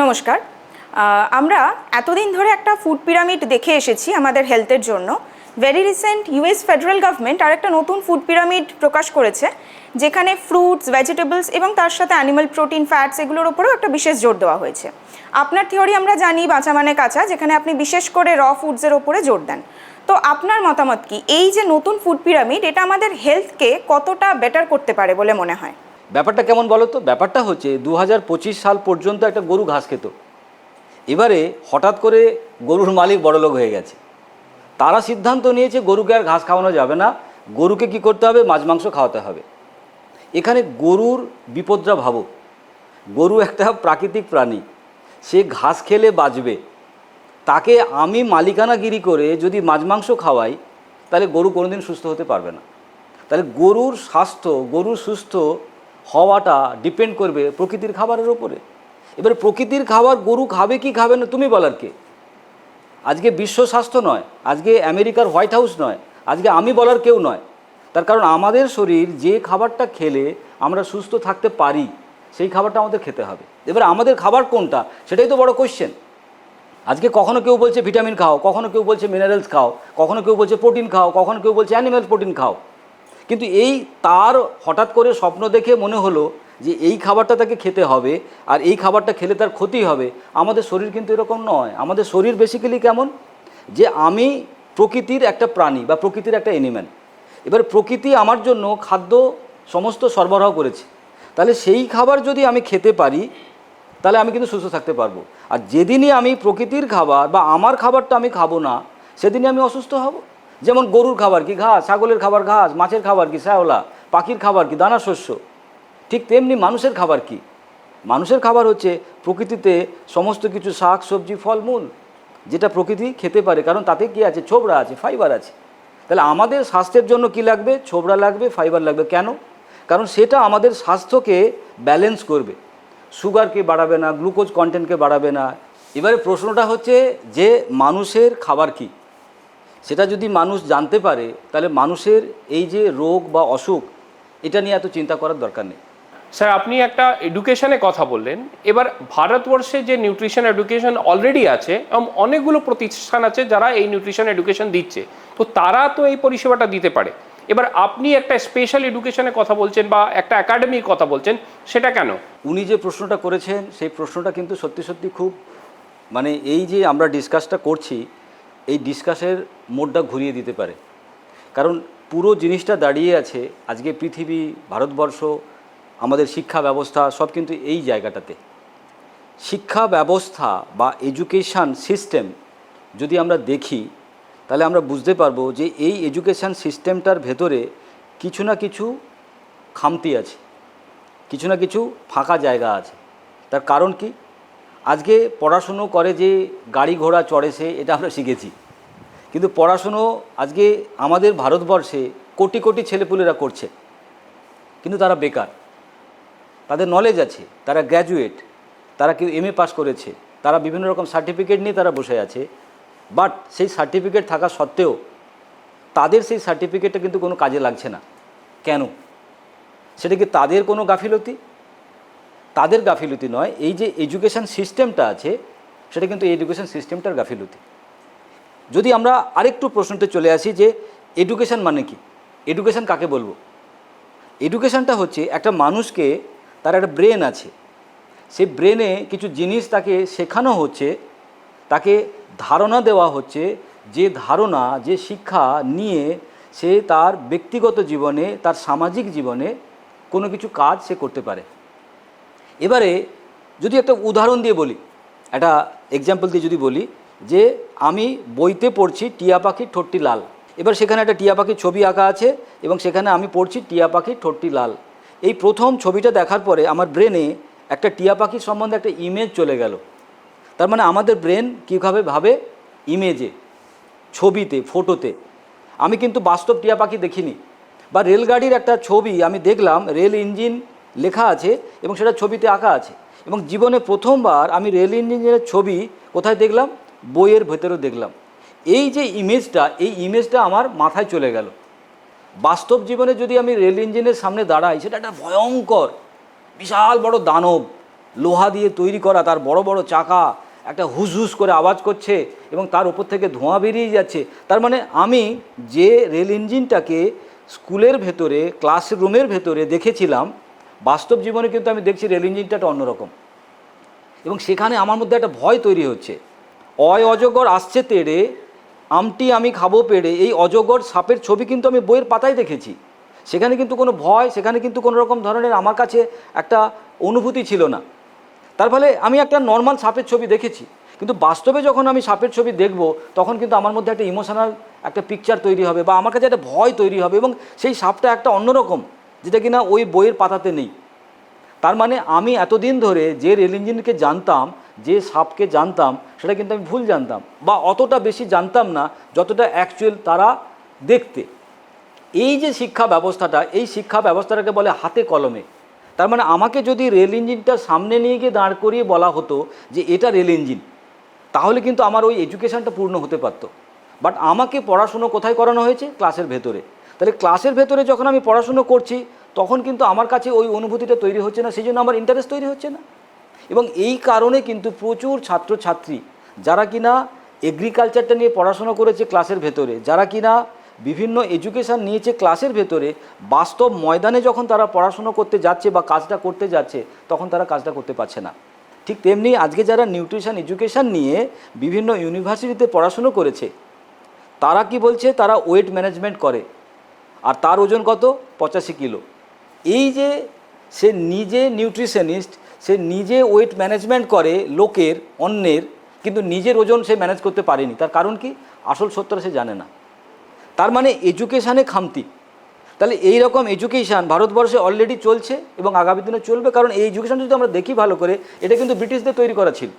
নমস্কার। আমরা এতদিন ধরে একটা ফুড পিরামিড দেখে এসেছি আমাদের হেলথের জন্য। Very recent US federal government আর একটা নতুন ফুড পিরামিড প্রকাশ করেছে, যেখানে ফ্রুটস, ভেজিটেবলস এবং তার সাথে অ্যানিমাল প্রোটিন, ফ্যাটস এগুলোর ওপরেও একটা বিশেষ জোর দেওয়া হয়েছে। আপনার থিওরি আমরা জানি বাঁচা মানে কাঁচা, যেখানে আপনি বিশেষ করে র ফুডসের ওপরে জোর দেন। তো আপনার মতামত কি, এই যে নতুন ফুড পিরামিড, এটা আমাদের হেলথকে কতটা বেটার করতে পারে বলে মনে হয়? ব্যাপারটা কেমন বলো তো? ব্যাপারটা হচ্ছে 2025 সাল পর্যন্ত একটা গরু ঘাস খেত। এবারে হঠাৎ করে গরুর মালিক বড়লোক হয়ে গেছে, তারা সিদ্ধান্ত নিয়েছে গরুকে আর ঘাস খাওয়ানো যাবে না, গরুকে কি করতে হবে, মাছ মাংস খাওয়াতে হবে। এখানে গরুর বিপদটা ভাবো। গরু একটা প্রাকৃতিক প্রাণী, সে ঘাস খেলে বাঁচবে। তাকে আমি মালিকানাগিরি করে যদি মাছ মাংস খাওয়াই, তাহলে গরু কোনোদিন সুস্থ হতে পারবে না। তাহলে গরুর স্বাস্থ্য, গরুর সুস্থ হওয়াটা ডিপেন্ড করবে প্রকৃতির খাবারের ওপরে। এবার প্রকৃতির খাবার গরু খাবে কি খাবে না তুমি বলার কে? আজকে বিশ্ব স্বাস্থ্য নয়, আজকে আমেরিকার হোয়াইট হাউস নয়, আজকে আমি বলার কেউ নয়। তার কারণ আমাদের শরীর যে খাবারটা খেলে আমরা সুস্থ থাকতে পারি, সেই খাবারটা আমাদের খেতে হবে। এবার আমাদের খাবার কোনটা, সেটাই তো বড় কোশ্চেন। আজকে কখনো কেউ বলছে ভিটামিন খাও, কখনো কেউ বলছে মিনারেলস খাও, কখনো কেউ বলছে প্রোটিন খাও, কখনো কেউ বলছে অ্যানিম্যাল প্রোটিন খাও। কিন্তু এই তার হঠাৎ করে স্বপ্ন দেখে মনে হলো যে এই খাবারটা তাকে খেতে হবে, আর এই খাবারটা খেলে তার ক্ষতি হবে। আমাদের শরীর কিন্তু এরকম নয়। আমাদের শরীর বেসিক্যালি কেমন, যে আমি প্রকৃতির একটা প্রাণী বা প্রকৃতির একটা অ্যানিম্যাল। এবার প্রকৃতি আমার জন্য খাদ্য সমস্ত সরবরাহ করেছে, তাহলে সেই খাবার যদি আমি খেতে পারি, তাহলে আমি কিন্তু সুস্থ থাকতে পারবো। আর যেদিনই আমি প্রকৃতির খাবার বা আমার খাবারটা আমি খাবো না, সেদিনই আমি অসুস্থ হব। যেমন গরুর খাবার কি ঘাস, ছাগলের খাবার ঘাস, মাছের খাবার কি শ্যাওলা, পাখির খাবার কি দানা শস্য। ঠিক তেমনি মানুষের খাবার কি, মানুষের খাবার হচ্ছে প্রকৃতিতে সমস্ত কিছু শাক সবজি ফলমূল, যেটা প্রকৃতি খেতে পারে। কারণ তাতে কি আছে, ছোবড়া আছে, ফাইবার আছে। তাহলে আমাদের স্বাস্থ্যের জন্য কি লাগবে, ছোবড়া লাগবে, ফাইবার লাগবে। কেন? কারণ সেটা আমাদের স্বাস্থ্যকে ব্যালেন্স করবে, সুগারকে বাড়াবে না, গ্লুকোজ কন্টেন্টকে বাড়াবে না। এবারে প্রশ্নটা হচ্ছে যে মানুষের খাবার কি, সেটা যদি মানুষ জানতে পারে, তাহলে মানুষের এই যে রোগ বা অসুখ, এটা নিয়ে এত চিন্তা করার দরকার নেই। স্যার, আপনি একটা এডুকেশনে কথা বললেন। এবার ভারতবর্ষে যে নিউট্রিশন এডুকেশন অলরেডি আছে, এবং অনেকগুলো প্রতিষ্ঠান আছে যারা এই নিউট্রিশন এডুকেশন দিচ্ছে, তো তারা তো এই পরিষেবাটা দিতে পারে। এবার আপনি একটা স্পেশাল এডুকেশনের কথা বলছেন বা একটা একাডেমির কথা বলছেন, সেটা কেন? উনি যে প্রশ্নটা করেছেন, সেই প্রশ্নটা কিন্তু সত্যি সত্যি খুব, মানে এই যে আমরা ডিসকাসটা করছি, এই ডিসকাসের মোডটা ঘুরিয়ে দিতে পারে। কারণ পুরো জিনিসটা দাঁড়িয়ে আছে আজকে পৃথিবী, ভারতবর্ষ, আমাদের শিক্ষা ব্যবস্থা সব কিন্তু এই জায়গাটাতে। শিক্ষা ব্যবস্থা বা এডুকেশান সিস্টেম যদি আমরা দেখি, তাহলে আমরা বুঝতে পারবো যে এই এডুকেশান সিস্টেমটার ভেতরে কিছু না কিছু খামতি আছে, কিছু না কিছু ফাঁকা জায়গা আছে। তার কারণ কি, আজকে পড়াশুনো করে যে গাড়ি ঘোড়া চড়ে সে, এটা আমরা শিখেছি। কিন্তু পড়াশুনো আজকে আমাদের ভারতবর্ষে কোটি কোটি ছেলেপুলেরা করছে, কিন্তু তারা বেকার। তাদের নলেজ আছে, তারা গ্র্যাজুয়েট, তারা কেউ এমএ পাস করেছে, তারা বিভিন্ন রকম সার্টিফিকেট নিয়ে তারা বসে আছে। বাট সেই সার্টিফিকেট থাকা সত্ত্বেও তাদের সেই সার্টিফিকেটটা কিন্তু কোনো কাজে লাগছে না। কেন? সেটা কি তাদের কোনো গাফিলতি? তাদের গাফিলতি নয়, এই যে এডুকেশান সিস্টেমটা আছে, সেটা কিন্তু এডুকেশান সিস্টেমটার গাফিলতি। যদি আমরা আরেকটু প্রশ্নতে চলে আসি যে এডুকেশান মানে কি, এডুকেশান কাকে বলবো? এডুকেশানটা হচ্ছে একটা মানুষকে, তার একটা ব্রেন আছে, সেই ব্রেনে কিছু জিনিস তাকে শেখানো হচ্ছে, তাকে ধারণা দেওয়া হচ্ছে, যে ধারণা, যে শিক্ষা নিয়ে সে তার ব্যক্তিগত জীবনে, তার সামাজিক জীবনে কোনো কিছু কাজ সে করতে পারে। এবারে যদি একটা উদাহরণ দিয়ে বলি, একটা এক্সাম্পল দিয়ে যদি বলি যে আমি বইতে পড়ছি টিয়া পাখির ঠোঁটটি লাল। এবার সেখানে একটা টিয়া পাখির ছবি আঁকা আছে এবং সেখানে আমি পড়ছি টিয়া পাখির ঠোঁটটি লাল। এই প্রথম ছবিটা দেখার পরে আমার ব্রেনে একটা টিয়া পাখির সম্বন্ধে একটা ইমেজ চলে গেল। তার মানে আমাদের ব্রেন কীভাবে ভাবে, ইমেজে, ছবিতে, ফটোতে। আমি কিন্তু বাস্তব টিয়া পাখি দেখিনি। বা রেলগাড়ির একটা ছবি আমি দেখলাম, রেল ইঞ্জিন লেখা আছে এবং সেটা ছবিতে আঁকা আছে। এবং জীবনে প্রথমবার আমি রেল ইঞ্জিনের ছবি কোথায় দেখলাম, বইয়ের ভেতরেও দেখলাম। এই যে ইমেজটা, এই ইমেজটা আমার মাথায় চলে গেল। বাস্তব জীবনে যদি আমি রেল ইঞ্জিনের সামনে দাঁড়াই, সেটা একটা ভয়ঙ্কর বিশাল বড় দানব, লোহা দিয়ে তৈরি করা, তার বড় বড় চাকা একটা হুস হুস করে আওয়াজ করছে এবং তার উপর থেকে ধোঁয়া বেরিয়ে যাচ্ছে। তার মানে আমি যে রেল ইঞ্জিনটাকে স্কুলের ভেতরে, ক্লাসরুমের ভেতরে দেখেছিলাম, বাস্তব জীবনে কিন্তু আমি দেখছি রেল ইঞ্জিনটা একটা অন্যরকম। এবং সেখানে আমার মধ্যে একটা ভয় তৈরি হচ্ছে। অজগর আসছে তেড়ে, আমটি আমি খাবো পেড়ে, এই অজগর সাপের ছবি কিন্তু আমি বইয়ের পাতায় দেখেছি। সেখানে কিন্তু কোনো ভয়, সেখানে কিন্তু কোনো রকম ধরনের আমার কাছে একটা অনুভূতি ছিল না। তার ফলে আমি একটা নর্মাল সাপের ছবি দেখেছি, কিন্তু বাস্তবে যখন আমি সাপের ছবি দেখব তখন কিন্তু আমার মধ্যে একটা ইমোশনাল একটা পিকচার তৈরি হবে, বা আমার কাছে একটা ভয় তৈরি হবে, এবং সেই সাপটা একটা অন্যরকম, যেটা কিনা ওই বইয়ের পাতাতে নেই। তার মানে আমি এতদিন ধরে যে রেল ইঞ্জিনকে জানতাম, যে সাপকে জানতাম, সেটা কিন্তু আমি ভুল জানতাম, বা অতটা বেশি জানতাম না যতটা অ্যাকচুয়াল তারা দেখতে। এই যে শিক্ষা ব্যবস্থাটা, এই শিক্ষা ব্যবস্থাটাকে বলে হাতে কলমে। তার মানে আমাকে যদি রেল ইঞ্জিনটা সামনে নিয়ে গিয়ে দাঁড় করিয়ে বলা হতো যে এটা রেল ইঞ্জিন, তাহলে কিন্তু আমার ওই এডুকেশানটা পূর্ণ হতে পারতো। বাট আমাকে পড়াশুনো কোথায় করানো হয়েছে? ক্লাসের ভেতরে। তাহলে ক্লাসের ভেতরে যখন আমি পড়াশুনো করছি তখন কিন্তু আমার কাছে ওই অনুভূতিটা তৈরি হচ্ছে না, সেই জন্য আমার ইন্টারেস্ট তৈরি হচ্ছে না। এবং এই কারণে কিন্তু প্রচুর ছাত্রছাত্রী যারা কিনা এগ্রিকালচারটা নিয়ে পড়াশোনা করেছে ক্লাসের ভেতরে, যারা কিনা বিভিন্ন এডুকেশান নিয়েছে ক্লাসের ভেতরে, বাস্তব ময়দানে যখন তারা পড়াশুনো করতে যাচ্ছে বা কাজটা করতে যাচ্ছে, তখন তারা কাজটা করতে পারছে না। ঠিক তেমনি আজকে যারা নিউট্রিশন এডুকেশান নিয়ে বিভিন্ন ইউনিভার্সিটিতে পড়াশুনো করেছে, তারা কি বলছে? তারা ওয়েট ম্যানেজমেন্ট করে, আর তার ওজন কত? 85 কিলো। এই যে সে নিজে নিউট্রিশনিস্ট, সে নিজে ওয়েট ম্যানেজমেন্ট করে লোকের, অন্যের, কিন্তু নিজের ওজন সে ম্যানেজ করতে পারেনি। তার কারণ কি? আসল সত্যটা সে জানে না। তার মানে এডুকেশানে খামতি। তাহলে এই রকম এডুকেশান ভারতবর্ষে অলরেডি চলছে এবং আগামী দিনে চলবে। কারণ এই এডুকেশান যদি আমরা দেখি ভালো করে, এটা কিন্তু ব্রিটিশদের তৈরি করা ছিল।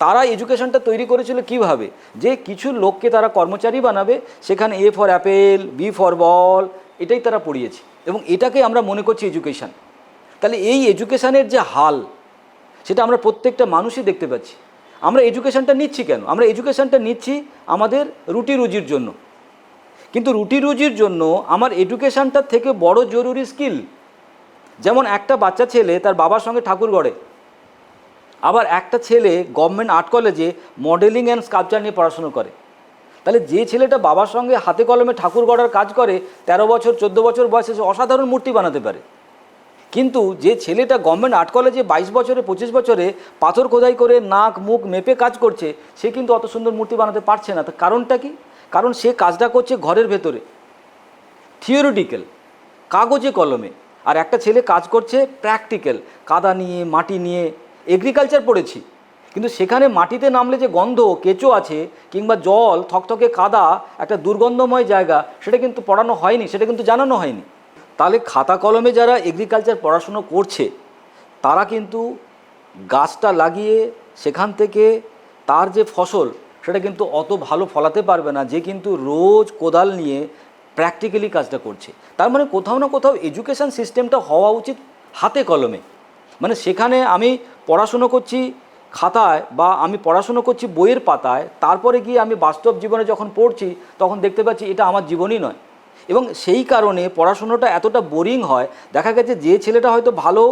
তারা এডুকেশানটা তৈরি করেছিল কিভাবে? যে কিছু লোককে তারা কর্মচারী বানাবে, সেখানে A for apple, B for ball, এটাই তারা পড়িয়েছে, এবং এটাকে আমরা মনে করছি এডুকেশান। তাহলে এই এডুকেশানের যে হাল, সেটা আমরা প্রত্যেকটা মানুষই দেখতে পাচ্ছি। আমরা এডুকেশানটা নিচ্ছি কেন? আমরা এডুকেশানটা নিচ্ছি আমাদের রুটি রুজির জন্য। কিন্তু রুটি রুজির জন্য আমার এডুকেশানটার থেকে বড় জরুরি স্কিল। যেমন একটা বাচ্চা ছেলে তার বাবার সঙ্গে ঠাকুর গড়ে, আবার একটা ছেলে গভর্নমেন্ট আর্ট কলেজে মডেলিং অ্যান্ড স্কাল্পচার নিয়ে পড়াশুনো করে। তাহলে যে ছেলেটা বাবার সঙ্গে হাতে কলমে ঠাকুর গড়ার কাজ করে, 13 বছর 14 বছর বয়সে সে অসাধারণ মূর্তি বানাতে পারে। কিন্তু যে ছেলেটা গভর্নমেন্ট আর্ট কলেজে 22 বছরে 25 বছরে পাথর খোদাই করে নাক মুখ মেপে কাজ করছে, সে কিন্তু অত সুন্দর মূর্তি বানাতে পারছে না। তার কারণটা কি? কারণ সে কাজটা করছে ঘরের ভেতরে, থিওরিটিক্যাল, কাগজে কলমে। আর একটা ছেলে কাজ করছে প্র্যাকটিক্যাল, কাদা নিয়ে, মাটি নিয়ে। এগ্রিকালচার পড়েছি, কিন্তু সেখানে মাটিতে নামলে যে গন্ধ, কেঁচো আছে, কিংবা জল, থকথকে কাদা, একটা দুর্গন্ধময় জায়গা, সেটা কিন্তু পড়ানো হয়নি, সেটা কিন্তু জানানো হয়নি। তাহলে খাতা কলমে যারা এগ্রিকালচার পড়াশুনো করছে, তারা কিন্তু গাছটা লাগিয়ে সেখান থেকে তার যে ফসল, সেটা কিন্তু অত ভালো ফলাতে পারবে না যে কিন্তু রোজ কোদাল নিয়ে প্র্যাকটিক্যালি কাজটা করছে। তার মানে কোথাও না কোথাও এডুকেশান সিস্টেমটা হওয়া উচিত হাতে কলমে। মানে সেখানে আমি পড়াশুনো করছি খাতায়, বা আমি পড়াশুনো করছি বইয়ের পাতায়, তারপরে গিয়ে আমি বাস্তব জীবনে যখন পড়ছি তখন দেখতে পাচ্ছি এটা আমার জীবনই নয়। এবং সেই কারণে পড়াশুনোটা এতটা বোরিং হয়। দেখা গেছে যে ছেলেটা হয়তো ভালো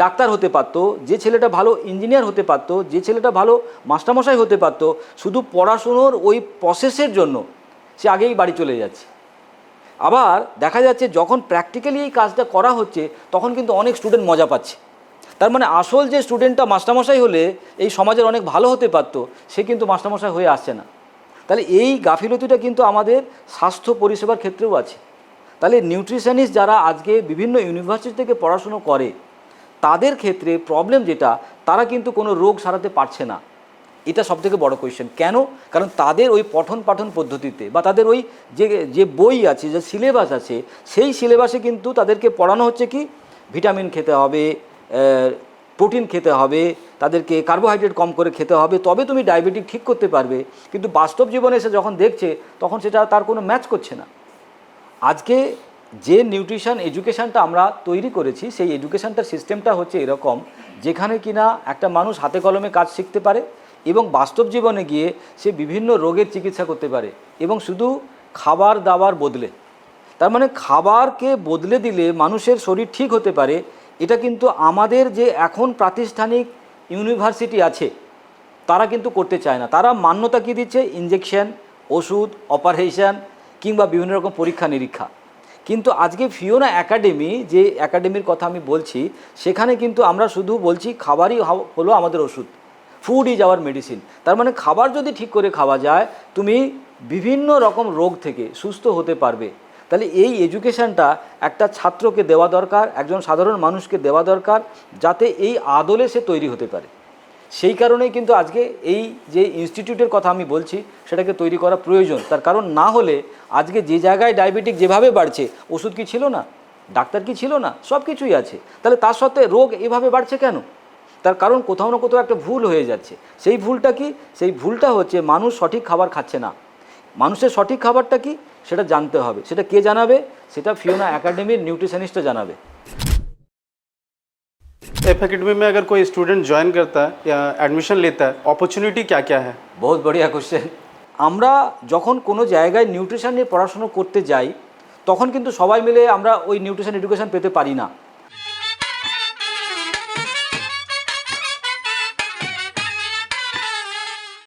ডাক্তার হতে পারতো, যে ছেলেটা ভালো ইঞ্জিনিয়ার হতে পারতো, যে ছেলেটা ভালো মাস্টারমশাই হতে পারতো, শুধু পড়াশুনোর ওই প্রসেসের জন্য সে আগেই বাড়ি চলে যাচ্ছে। আবার দেখা যাচ্ছে যখন প্র্যাকটিক্যালি এই কাজটা করা হচ্ছে, তখন কিন্তু অনেক স্টুডেন্ট মজা পাচ্ছে। তার মানে আসল যে স্টুডেন্টটা মাস্টারমশাই হলে এই সমাজের অনেক ভালো হতে পারতো, সে কিন্তু মাস্টারমশাই হয়ে আসছে না। তাহলে এই গাফিলতিটা কিন্তু আমাদের স্বাস্থ্য পরিষেবার ক্ষেত্রেও আছে। তাহলে নিউট্রিশনিস্ট যারা আজকে বিভিন্ন ইউনিভার্সিটি থেকে পড়াশুনো করে, তাদের ক্ষেত্রে প্রবলেম যেটা, তারা কিন্তু কোনো রোগ সারাতে পারছে না। এটা সবথেকে বড় কোয়েশ্চেন। কেন? কারণ তাদের ওই পঠন পাঠন পদ্ধতিতে, বা তাদের ওই যে বই আছে, যে সিলেবাস আছে, সেই সিলেবাসে কিন্তু তাদেরকে পড়ানো হচ্ছে কি ভিটামিন খেতে হবে, প্রোটিন খেতে হবে, তাদেরকে কার্বোহাইড্রেট কম করে খেতে হবে, তবে তুমি ডায়াবেটিক ঠিক করতে পারবে। কিন্তু বাস্তব জীবনে এসে যখন দেখছে, তখন সেটা তার কোনো ম্যাচ করছে না। আজকে যে নিউট্রিশন এডুকেশানটা আমরা তৈরি করেছি, সেই এডুকেশানটার সিস্টেমটা হচ্ছে এরকম, যেখানে কিনা একটা মানুষ হাতে কলমে কাজ শিখতে পারে এবং বাস্তব জীবনে গিয়ে সে বিভিন্ন রোগের চিকিৎসা করতে পারে, এবং শুধু খাবার দাবার বদলে। তার মানে খাবারকে বদলে দিলে মানুষের শরীর ঠিক হতে পারে, এটা কিন্তু আমাদের যে এখন প্রাতিষ্ঠানিক ইউনিভার্সিটি আছে তারা কিন্তু করতে চায় না। তারা মান্যতা কি দিচ্ছে? ইনজেকশন, ওষুধ, অপারেশন কিংবা বিভিন্ন রকম পরীক্ষা নিরীক্ষা। কিন্তু আজকে ফিওনা একাডেমি, যে একাডেমির কথা আমি বলছি, সেখানে কিন্তু আমরা শুধু বলছি খাবারই হলো আমাদের ওষুধ, ফুড ইজ আওয়ার মেডিসিন। তার মানে খাবার যদি ঠিক করে খাওয়া যায় তুমি বিভিন্ন রকম রোগ থেকে সুস্থ হতে পারবে। তাহলে এই এডুকেশনটা একটা ছাত্রকে দেওয়া দরকার, একজন সাধারণ মানুষকে দেওয়া দরকার, যাতে এই আদলে সে তৈরি হতে পারে। সেই কারণেই কিন্তু আজকে এই যে ইনস্টিটিউটের কথা আমি বলছি সেটাকে তৈরি করা প্রয়োজন। তার কারণ না হলে আজকে যে জায়গায় ডায়াবেটিক যেভাবে বাড়ছে, ওষুধ কি ছিল না? ডাক্তার কি ছিল না? সব কিছুই আছে। তাহলে তার সত্ত্বে রোগ এভাবে বাড়ছে কেন? তার কারণ কোথাও না কোথাও একটা ভুল হয়ে যাচ্ছে। সেই ভুলটা কি? সেই ভুলটা হচ্ছে মানুষ সঠিক খাবার খাচ্ছে না। মানুষের সঠিক খাবারটা কি সেটা জানতে হবে। সেটা কে জানাবে? সেটা ফিওনা একাডেমির নিউট্রিশনিস্টরা জানাবে। एफ एकेडमी में अगर कोई स्टूडेंट ज्वाइन करता है या एडमिशन लेता है, अपॉर्चुनिटी क्या क्या है? বহুত বড়িয়া কোশ্চেন। আমরা যখন কোনো জায়গায় নিউট্রিশন নিয়ে পড়াশুনো করতে যাই তখন কিন্তু সবাই মিলে আমরা ওই নিউট্রিশন এডুকেশন পেতে পারি না।